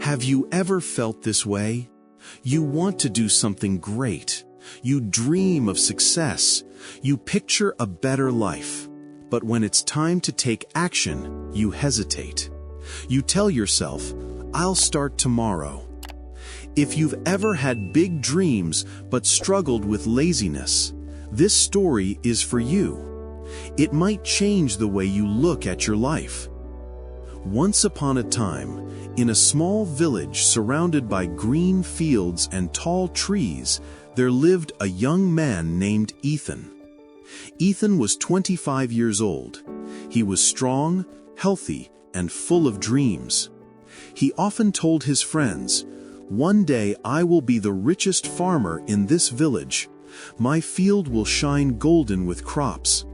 Have you ever felt this way? You want to do something great. You dream of success. You picture a better life. But when it's time to take action, you hesitate. You tell yourself, "I'll start tomorrow." If you've ever had big dreams but struggled with laziness, this story is for you. It might change the way you look at your life. Once upon a time, in a small village surrounded by green fields and tall trees, there lived a young man named Ethan. Ethan was 25 years old. He was strong, healthy, and full of dreams. He often told his friends, "One day I will be the richest farmer in this village. My field will shine golden with crops.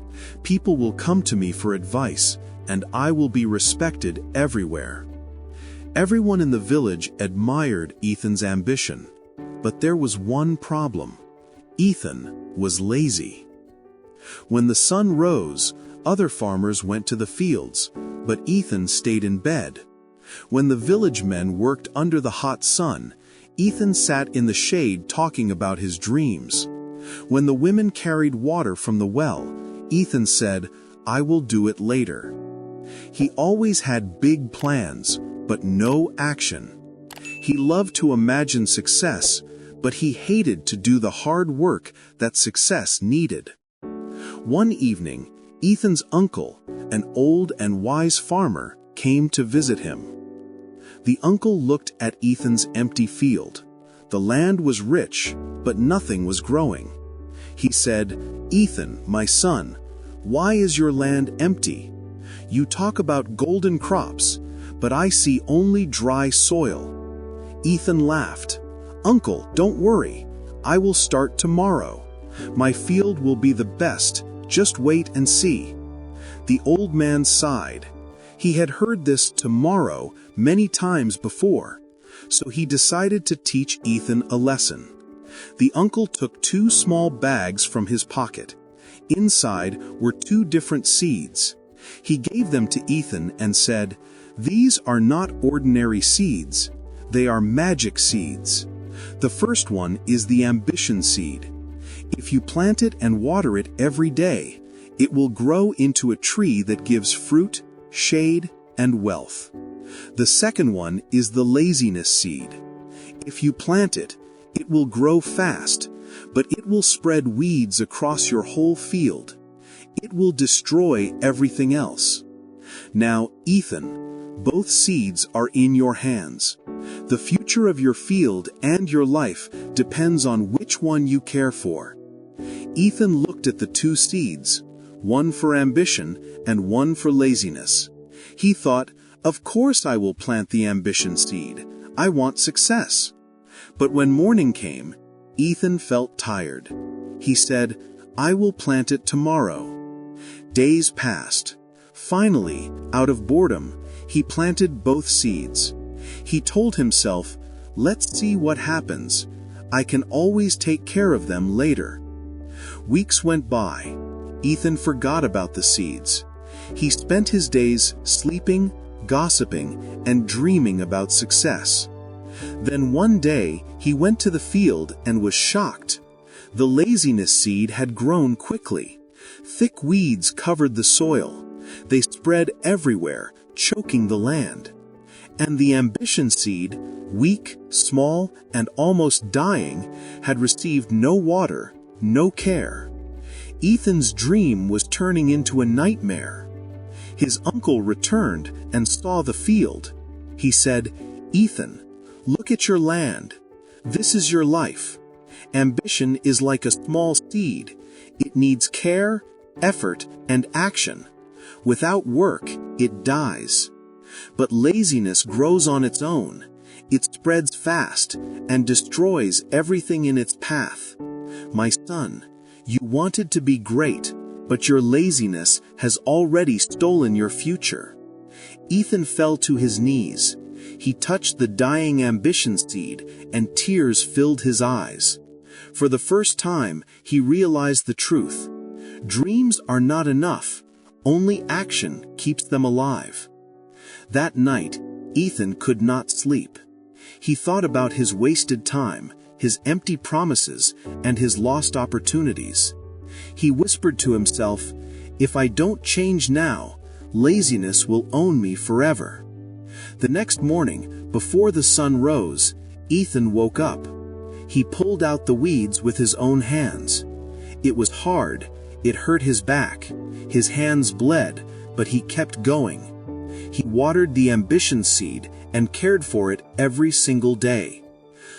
People will come to me for advice, and I will be respected everywhere." Everyone in the village admired Ethan's ambition, but there was one problem. Ethan was lazy. When the sun rose, other farmers went to the fields, but Ethan stayed in bed. When the village men worked under the hot sun, Ethan sat in the shade talking about his dreams. When the women carried water from the well, Ethan said, "I will do it later." He always had big plans, but no action. He loved to imagine success, but he hated to do the hard work that success needed. One evening, Ethan's uncle, an old and wise farmer, came to visit him. The uncle looked at Ethan's empty field. The land was rich, but nothing was growing. He said, "Ethan, my son, why is your land empty? You talk about golden crops, but I see only dry soil." Ethan laughed. "Uncle, don't worry. I will start tomorrow. My field will be the best. Just wait and see." The old man sighed. He had heard this "tomorrow" many times before, so he decided to teach Ethan a lesson. The uncle took 2 small bags from his pocket. Inside were 2 different seeds. He gave them to Ethan and said, "These are not ordinary seeds. They are magic seeds. The first one is the ambition seed. If you plant it and water it every day, it will grow into a tree that gives fruit, shade, and wealth. The second one is the laziness seed. If you plant it, it will grow fast, but it will spread weeds across your whole field. It will destroy everything else." Now, Ethan, both seeds are in your hands. The future of your field and your life depends on which one you care for. Ethan looked at the 2 seeds, one for ambition and one for laziness. He thought, "Of course I will plant the ambition seed. I want success." But when morning came, Ethan felt tired. He said, "I will plant it tomorrow." Days passed. Finally, out of boredom, he planted both seeds. He told himself, "Let's see what happens. I can always take care of them later." Weeks went by. Ethan forgot about the seeds. He spent his days sleeping, gossiping, and dreaming about success. Then one day, he went to the field and was shocked. The laziness seed had grown quickly. Thick weeds covered the soil. They spread everywhere, choking the land. And the ambition seed, weak, small, and almost dying, had received no water, no care. Ethan's dream was turning into a nightmare. His uncle returned and saw the field. He said, "Ethan, look at your land. This is your life. Ambition is like a small seed. It needs care, effort, and action. Without work, it dies. But laziness grows on its own. It spreads fast and destroys everything in its path. My son, you wanted to be great, but your laziness has already stolen your future." Ethan fell to his knees. He touched the dying ambition seed, and tears filled his eyes. For the first time, he realized the truth. Dreams are not enough. Only action keeps them alive. That night, Ethan could not sleep. He thought about his wasted time, his empty promises, and his lost opportunities. He whispered to himself, "If I don't change now, laziness will own me forever." The next morning, before the sun rose, Ethan woke up. He pulled out the weeds with his own hands. It was hard, it hurt his back, his hands bled, but he kept going. He watered the ambition seed and cared for it every single day.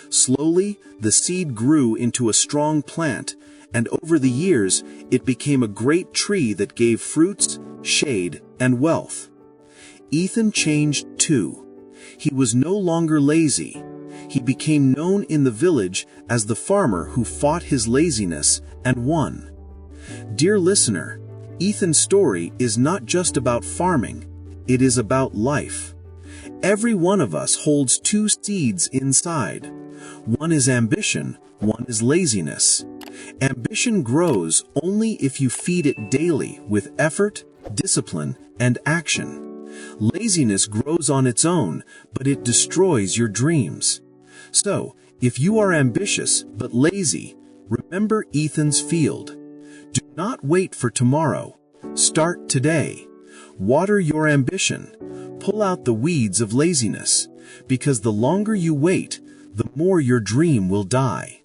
Slowly, the seed grew into a strong plant, and over the years, it became a great tree that gave fruits, shade, and wealth. Ethan changed too. He was no longer lazy. He became known in the village as the farmer who fought his laziness and won. Dear listener, Ethan's story is not just about farming, it is about life. Every one of us holds two seeds inside. One is ambition, one is laziness. Ambition grows only if you feed it daily with effort, discipline, and action. Laziness grows on its own, but it destroys your dreams. So, if you are ambitious but lazy, remember Ethan's field. Do not wait for tomorrow. Start today. Water your ambition. Pull out the weeds of laziness, because the longer you wait, the more your dream will die.